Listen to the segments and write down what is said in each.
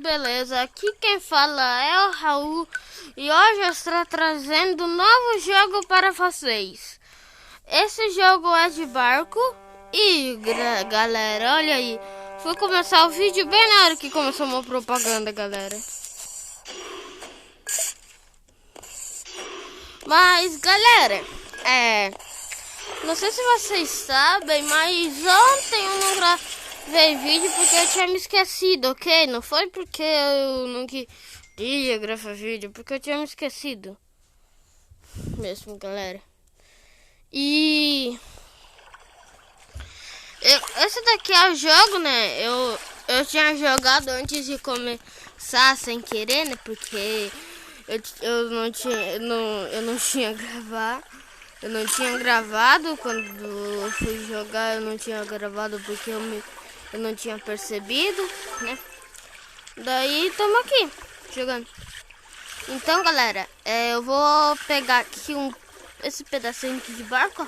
beleza? Aqui quem fala é o Raul e hoje eu estou trazendo um novo jogo para vocês. Esse jogo é de barco e galera, olha aí, foi começar o vídeo bem na hora que começou uma propaganda, galera. Mas galera, não sei se vocês sabem, mas ontem eu não gravei vídeo porque eu tinha me esquecido, ok? Não foi porque eu não queria gravar vídeo, porque eu tinha me esquecido mesmo, galera. E esse daqui é o jogo, né? Eu tinha jogado antes de começar sem querer, né? Porque eu não tinha gravado quando eu fui jogar, eu não tinha gravado porque eu não tinha percebido, né? Daí estamos aqui jogando. Então, galera, eu vou pegar aqui esse pedacinho aqui de barco, ó.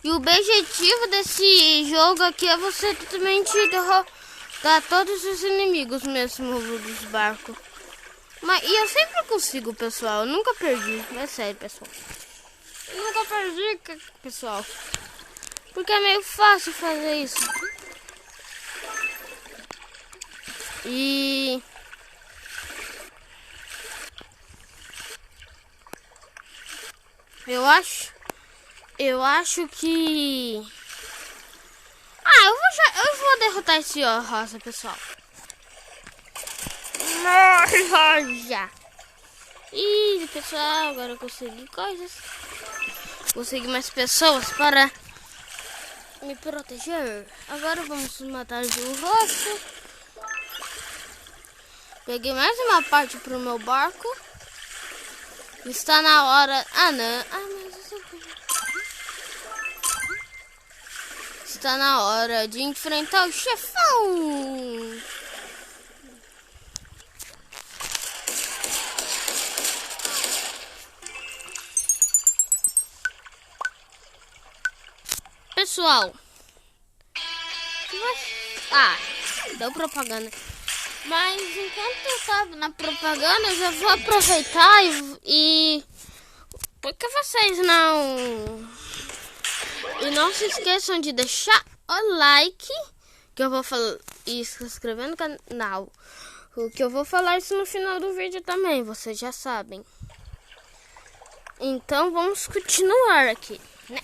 E o objetivo desse jogo aqui é você totalmente derrotar todos os inimigos mesmo dos barcos. E eu sempre consigo, pessoal. Eu nunca perdi. É sério, pessoal. Eu nunca perdi, pessoal. Porque é meio fácil fazer isso. E eu acho que eu vou derrotar esse rosa, pessoal. Rosa. Ih, pessoal, agora eu consegui coisas. Consegui mais pessoas para me proteger. Agora vamos matar o rosto. Peguei mais uma parte pro meu barco. Está na hora. Está na hora de enfrentar o chefão. Pessoal, deu propaganda. Mas enquanto eu tava na propaganda, eu já vou aproveitar e porque vocês não se esqueçam de deixar o like, que eu vou falar, e se inscrever no canal. O que eu vou falar isso no final do vídeo também, vocês já sabem. Então vamos continuar aqui, né?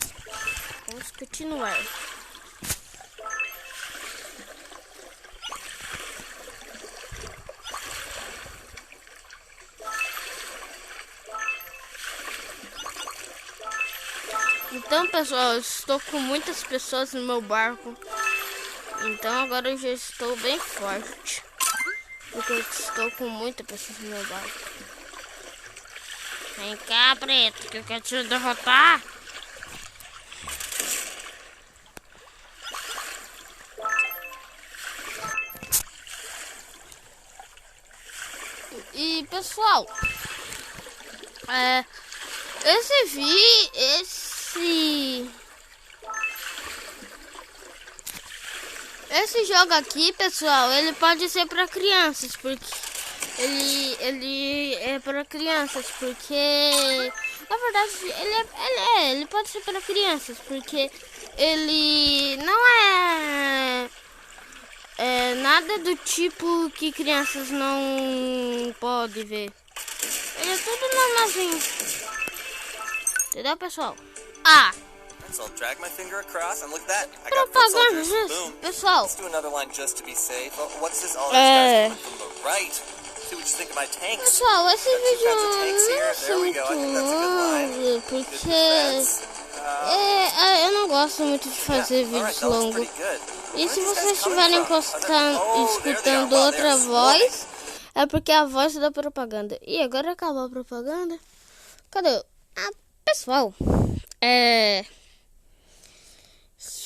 Vamos continuar. Então, pessoal, eu estou com muitas pessoas no meu barco. Então agora eu já estou bem forte. Porque eu estou com muitas pessoas no meu barco. Vem cá, preto, que eu quero te derrotar. E pessoal, esse jogo aqui, pessoal, ele pode ser para crianças, porque ele é para crianças, porque na verdade ele pode ser para crianças, porque ele não é nada do tipo que crianças não podem ver. Ele é tudo normalzinho. Entendeu, pessoal? So I'll drag my finger across and look at that. I got foot Propaganda, soldiers. Boom. pessoal. Let's do another line just to be safe. Oh, what's this? Oh, this guy's coming from the right. See what you think of my tanks. Pessoal, esse vídeo Got two kinds of tanks here. There we go. I think that's a good line. Good defense. Eu não gosto muito de fazer vídeos longos. E se vocês estiverem escutando outra voz, é porque é a voz da propaganda. E agora acabou a propaganda. Cadê? Pessoal,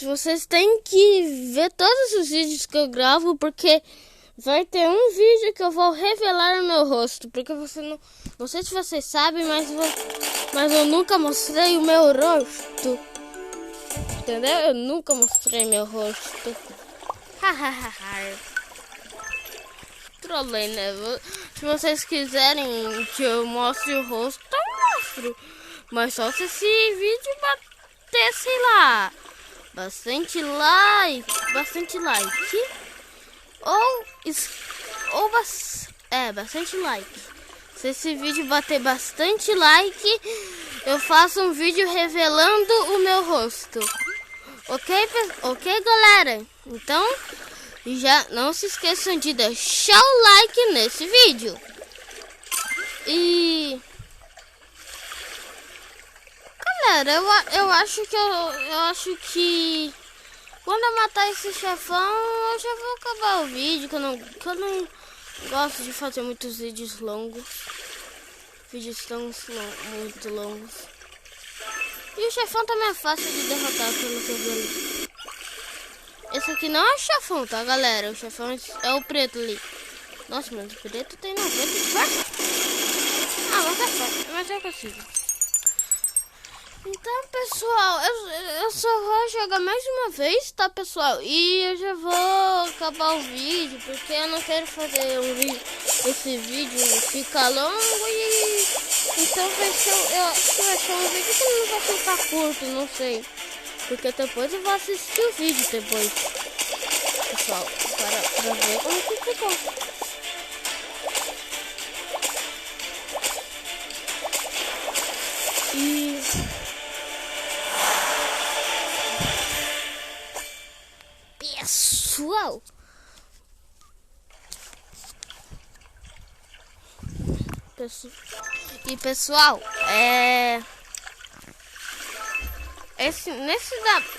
vocês têm que ver todos os vídeos que eu gravo, porque vai ter um vídeo que eu vou revelar o meu rosto, porque não sei se vocês sabem, mas eu nunca mostrei o meu rosto. Entendeu? Eu nunca mostrei meu rosto. trolei, né? Se vocês quiserem que eu mostre o rosto, eu mostro. Mas só se esse vídeo bater, sei lá, bastante like. Bastante like. Se esse vídeo bater bastante like, eu faço um vídeo revelando o meu rosto. Ok, galera? Então, já não se esqueçam de deixar o like nesse vídeo. E... galera, eu acho que quando eu matar esse chefão, eu já vou acabar o vídeo, que eu não gosto de fazer muitos vídeos longos. Muito longos. E o chefão também é fácil de derrotar, pelo que eu vi ali. Esse aqui não é o chefão, tá, galera? O chefão é o preto ali. Nossa, mas o preto tem 90 de força. Ah, mas é fácil, mas eu consigo. Então, pessoal, eu só vou jogar mais uma vez, tá, pessoal? E eu já vou acabar o vídeo, porque eu não quero fazer esse vídeo ficar longo e... então eu acho que vai ser um vídeo que não vai ficar curto, não sei. Porque depois eu vou assistir o vídeo depois, pessoal, para ver como que ficou. E... pessoal,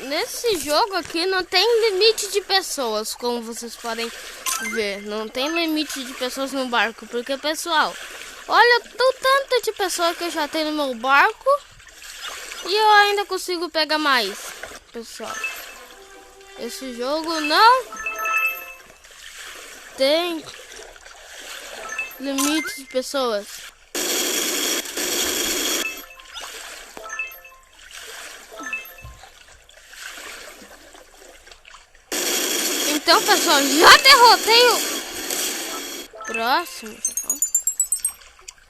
nesse jogo aqui não tem limite de pessoas, como vocês podem ver. Não tem limite de pessoas no barco, porque, pessoal, olha o tanto de pessoa que eu já tenho no meu barco e eu ainda consigo pegar mais, pessoal. Esse jogo não tem limite de pessoas. Então, pessoal, já derrotei o próximo,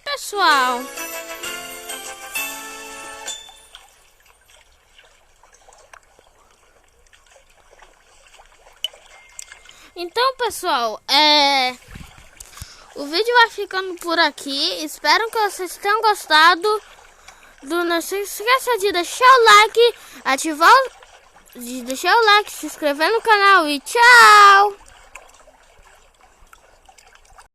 pessoal. Então, pessoal, o vídeo vai ficando por aqui. Espero que vocês tenham gostado. Não se esqueça de deixar o like, deixar o like, se inscrever no canal e tchau!